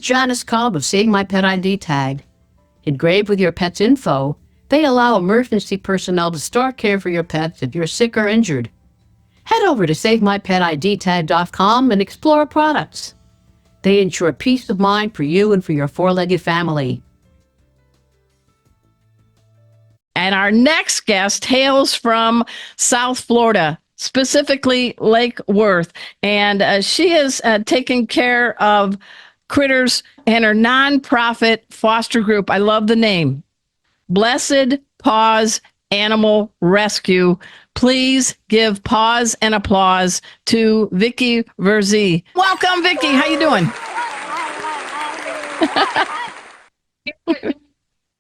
is Janice Cobb of Save My Pet ID Tag. Engraved with your pet's info, they allow emergency personnel to start care for your pets if you're sick or injured. Head over to SaveMyPetIDTag.com and explore products. They ensure peace of mind for you and for your four-legged family. And our next guest hails from South Florida, specifically Lake Worth. And she is taking care of critters and her nonprofit foster group. I love the name, Blessed Paws Animal Rescue. Please give pause and applause to Vicki Verzi. Welcome, Vicki. How you doing?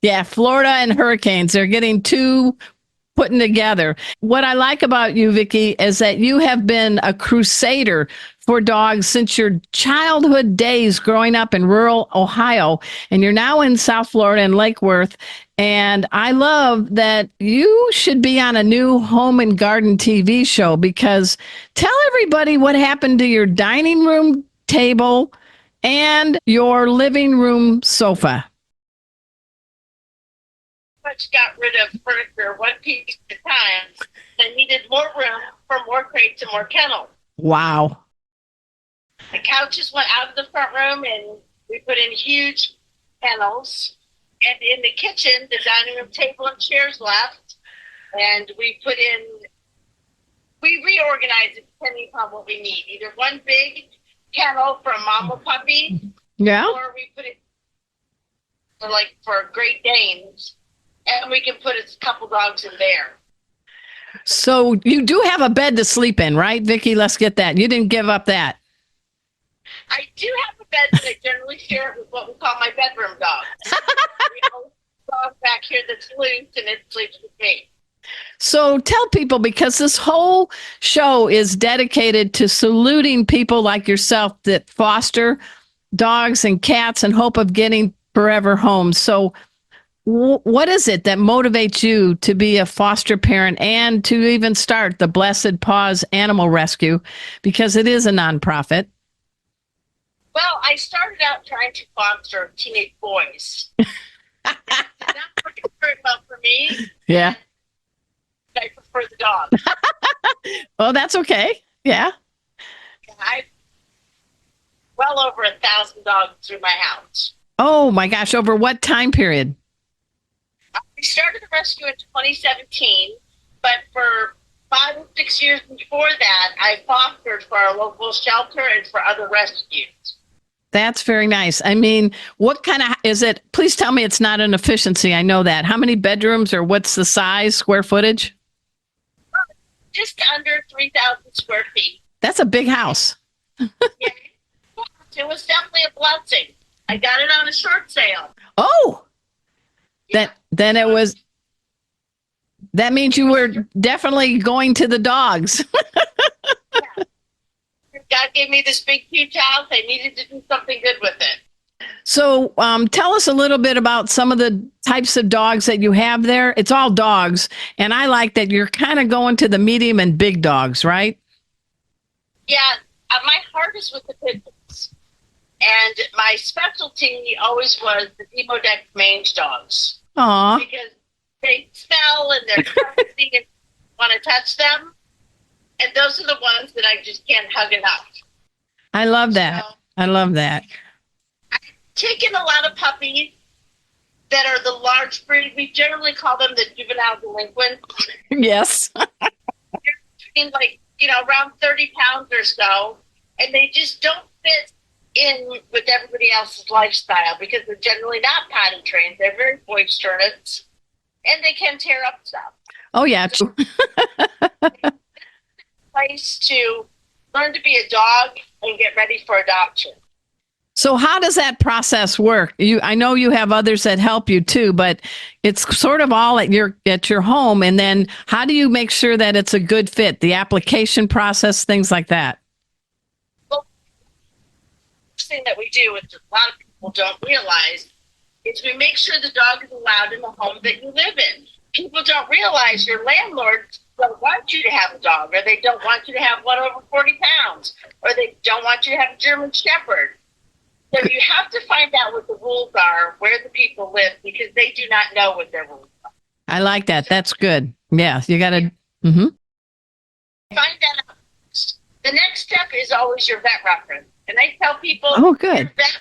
Yeah, Florida and hurricanes. They're getting two putting together. What I like about you, Vicki, is that you have been a crusader for dogs since your childhood days growing up in rural Ohio, and you're now in South Florida and Lake Worth. And I love that you should be on a new home and garden TV show, because tell everybody what happened to your dining room table and your living room sofa. Much got rid of furniture one piece at a time. They needed more room for more crates and more kennels. Wow. The couches went out of the front room and we put in huge kennels. And in the kitchen, the dining room table and chairs left. And we reorganized it depending upon what we need. Either one big kennel for a mama puppy, Yeah. or we put it for Great Danes. And we can put a couple dogs in there. So you do have a bed to sleep in, right, Vicki? Let's get that. You didn't give up that. I do have a bed that I generally share with what we call my bedroom dog. We have a dog back here that's loose and it sleeps with me. So tell people, because this whole show is dedicated to saluting people like yourself that foster dogs and cats in hope of getting forever homes. So what is it that motivates you to be a foster parent and to even start the Blessed Paws Animal Rescue? Because it is a nonprofit. Well, I started out trying to foster teenage boys. Not working very well for me. Yeah. I prefer the dog. Well, that's okay. Yeah. I've well over 1,000 dogs through my house. Oh my gosh. Over what time period? We started the rescue in 2017, but for 5 or 6 years before that, I fostered for our local shelter and for other rescues. That's very nice. I mean, what kind of is it? Please tell me it's not an efficiency. I know that. How many bedrooms, or what's the size, square footage? Just under 3,000 square feet. That's a big house. Yeah. It was definitely a blessing. I got it on a short sale. Oh, Yeah. then it was. That means you were definitely going to the dogs. Yeah. God gave me this big, huge house. I needed to do something good with it. So tell us a little bit about some of the types of dogs that you have there. It's all dogs. And I like that you're kind of going to the medium and big dogs, right? Yeah, my heart is with the pit bulls. And my specialty always was the Demodex mange dogs. Aw. Because they smell and they're crusty and want to touch them. And those are the ones that I just can't hug enough. I love that. So, I love that. I've taken a lot of puppies that are the large breed. We generally call them the juvenile delinquents. Yes. They're around 30 pounds or so. And they just don't fit in with everybody else's lifestyle because they're generally not potty trained. They're very boisterous. And they can tear up stuff. Oh, yeah. True. Place to learn to be a dog and get ready for adoption. So how does that process work? I know you have others that help you too, but it's sort of all at your home. And then how do you make sure that it's a good fit? The application process, things like that. Well, the first thing that we do, which a lot of people don't realize, is we make sure the dog is allowed in the home that you live in. People don't realize your landlords don't want you to have a dog, or they don't want you to have one over 40 pounds, or they don't want you to have a German Shepherd. So you have to find out what the rules are, where the people live, because they do not know what their rules are. I like that. That's good. Yeah, you got to. Mm-hmm. Find that out. The next step is always your vet reference. And I tell people, Oh, good. your vet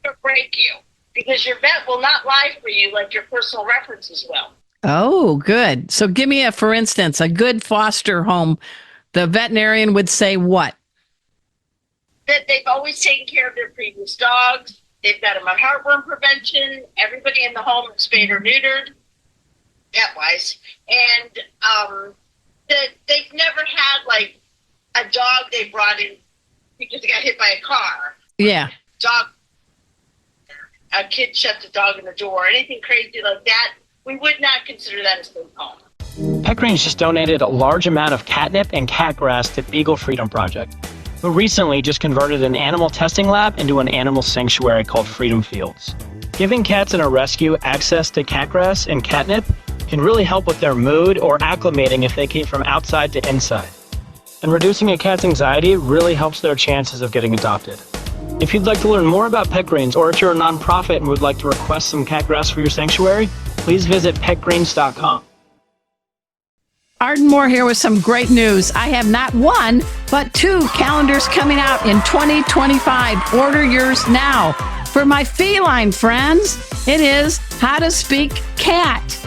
will break you because your vet will not lie for you like your personal references will. Oh, good. So give me for instance, a good foster home. The veterinarian would say what? That they've always taken care of their previous dogs. They've got them on heartworm prevention. Everybody in the home is spayed or neutered, vet-wise. And that they've never had, like, a dog they brought in because they got hit by a car. Yeah. A kid shut the dog in the door, anything crazy like that. We would not consider that a safe home. Petgrange just donated a large amount of catnip and cat grass to Beagle Freedom Project, who recently just converted an animal testing lab into an animal sanctuary called Freedom Fields. Giving cats in a rescue access to cat grass and catnip can really help with their mood or acclimating if they came from outside to inside. And reducing a cat's anxiety really helps their chances of getting adopted. If you'd like to learn more about Petgrange, or if you're a nonprofit and would like to request some cat grass for your sanctuary, please visit petgrange.com. Arden Moore here with some great news. I have not one, but 2 calendars coming out in 2025. Order yours now. For my feline friends, it is How to Speak Cat.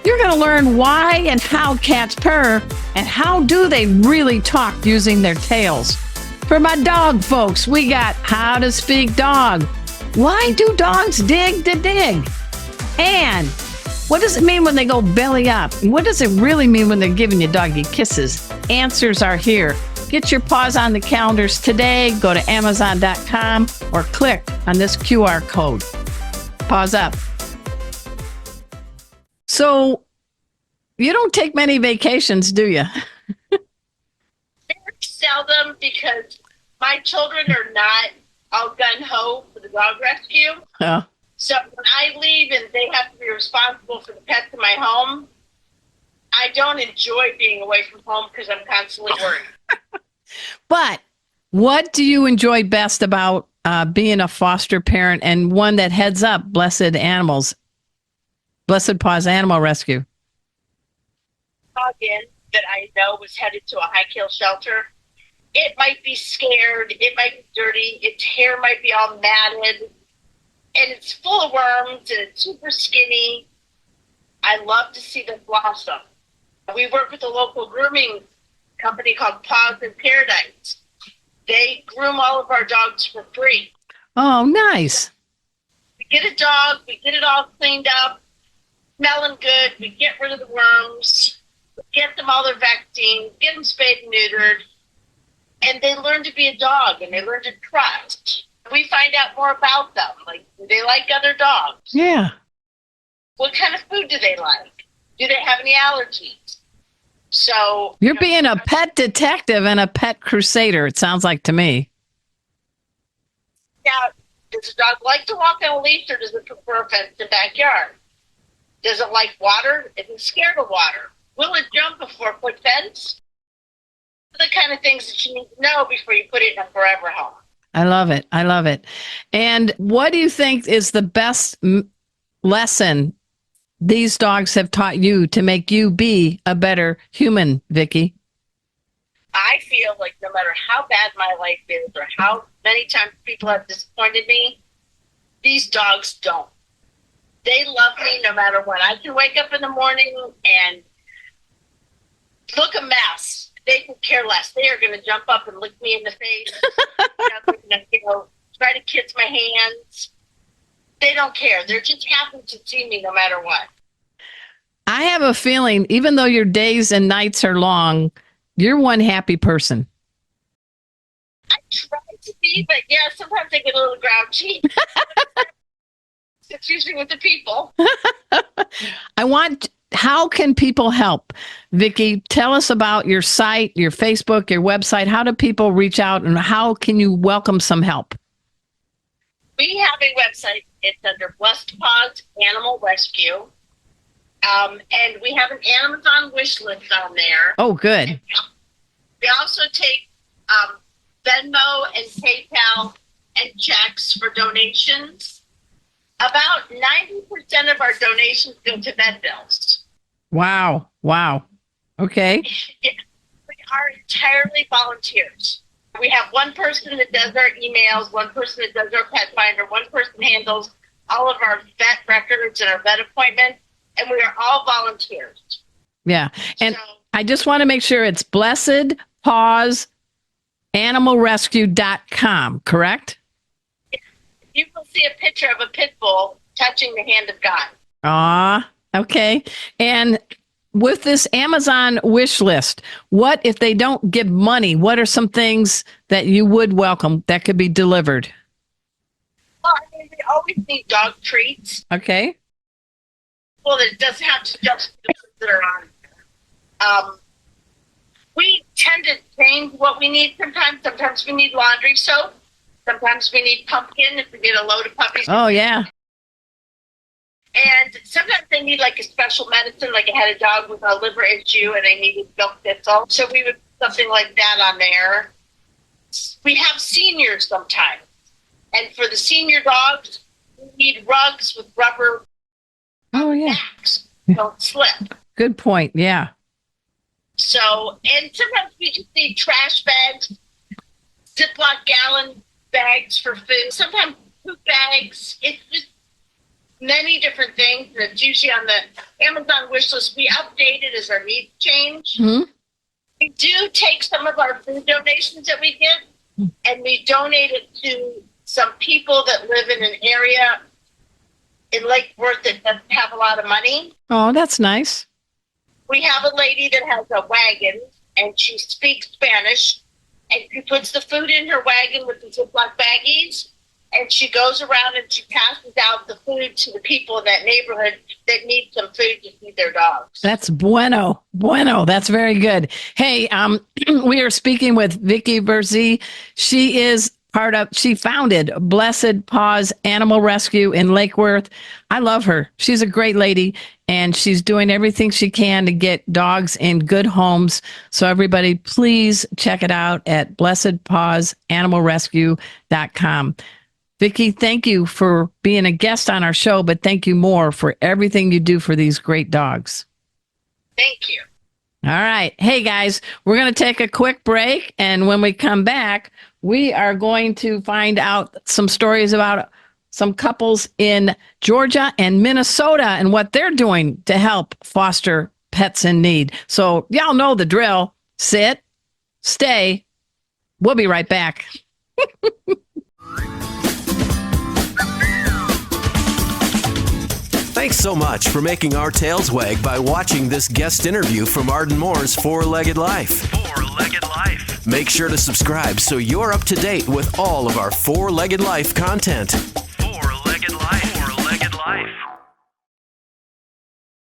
You're going to learn why and how cats purr and how do they really talk using their tails. For my dog folks, we got How to Speak Dog. Why do dogs dig to dig? And what does it mean when they go belly up? And what does it really mean when they're giving you doggy kisses? Answers are here. Get your paws on the calendars today. Go to Amazon.com or click on this QR code. Paws up. So you don't take many vacations, do you? Very seldom, because my children are not all gung-ho for the dog rescue. Oh. So when I leave and they have to be responsible for the pets in my home, I don't enjoy being away from home because I'm constantly worried. But what do you enjoy best about being a foster parent and one that heads up Blessed Paws Animal Rescue? Dog in that I know was headed to a high kill shelter. It might be scared. It might be dirty. Its hair might be all matted. And it's full of worms, and it's super skinny. I love to see them blossom. We work with a local grooming company called Paws in Paradise. They groom all of our dogs for free. Oh, nice. We get a dog, we get it all cleaned up, smelling good, we get rid of the worms, we get them all their vaccines, get them spayed and neutered, and they learn to be a dog, and they learn to trust. We find out more about them. Like, do they like other dogs? Yeah. What kind of food do they like? Do they have any allergies? So You're being a pet detective and a pet crusader, it sounds like to me. Now, does the dog like to walk on a leash, or does it prefer a fenced backyard? Does it like water? Is it scared of water? Will it jump before a foot fence? The kind of things that you need to know before you put it in a forever home. I love it. I love it. And what do you think is the best lesson these dogs have taught you to make you be a better human, Vicki? I feel like no matter how bad my life is or how many times people have disappointed me, these dogs don't. They love me no matter what. I can wake up in the morning and look a mess. They could care less. They are going to jump up and lick me in the face. They're going to, try to kiss my hands. They don't care. They're just happy to see me no matter what. I have a feeling, even though your days and nights are long, you're one happy person. I try to be, but yeah, sometimes I get a little grouchy. It's usually with the people. How can people help? Vicki, tell us about your site, your Facebook, your website. How do people reach out, and how can you welcome some help? We have a website. It's under Blessed Paws Animal Rescue. And we have an Amazon wish list on there. Oh, good. We also take Venmo and PayPal and checks for donations. About 90% of our donations go to vet bills. Wow. Wow. Okay. We are entirely volunteers. We have one person that does our emails, one person that does our pet finder, one person handles all of our vet records and our vet appointments, and we are all volunteers. Yeah. And So, I just want to make sure it's blessedpawsanimalrescue.com, correct? you will see a picture of a pit bull touching the hand of God. Ah, okay. And with this Amazon wish list, what if they don't give money? What are some things that you would welcome that could be delivered? Well, I mean, we always need dog treats. Okay. Well, it doesn't have to just be the ones that are on there. We tend to change what we need sometimes. Sometimes we need laundry soap. Sometimes we need pumpkin if we get a load of puppies. Oh, yeah. And sometimes they need like a special medicine, like I had a dog with a liver issue and they needed milk thistle. So we would put something like that on there. We have seniors sometimes. And for the senior dogs, we need rugs with rubber Oh, yeah. backs. Don't slip. Good point. Yeah. So, and sometimes we just need trash bags, Ziploc gallon bags for food, sometimes poop bags. It's just many different things. It's usually on the Amazon wish list. We update it as our needs change. Hmm? We do take some of our food donations that we get and we donate it to some people that live in an area in Lake Worth that doesn't have a lot of money. Oh, that's nice. We have a lady that has a wagon and she speaks Spanish and she puts the food in her wagon with the Ziploc baggies and she goes around and she passes out the food to the people in that neighborhood that need some food to feed their dogs. That's bueno. Bueno. That's very good. Hey, we are speaking with Vicki Verzee. She founded Blessed Paws Animal Rescue in Lake Worth. I love her. She's a great lady and she's doing everything she can to get dogs in good homes. So everybody, please check it out at blessedpawsanimalrescue.com. Vicki, thank you for being a guest on our show, but thank you more for everything you do for these great dogs. Thank you. All right. Hey, guys, we're going to take a quick break. And when we come back, we are going to find out some stories about some couples in Georgia and Minnesota and what they're doing to help foster pets in need. So y'all know the drill. Sit, stay. We'll be right back. Thanks so much for making our tails wag by watching this guest interview from Arden Moore's Four-Legged Life. Four-Legged Life. Make sure to subscribe so you're up to date with all of our Four-Legged Life content. Four-Legged Life. Four-Legged Life.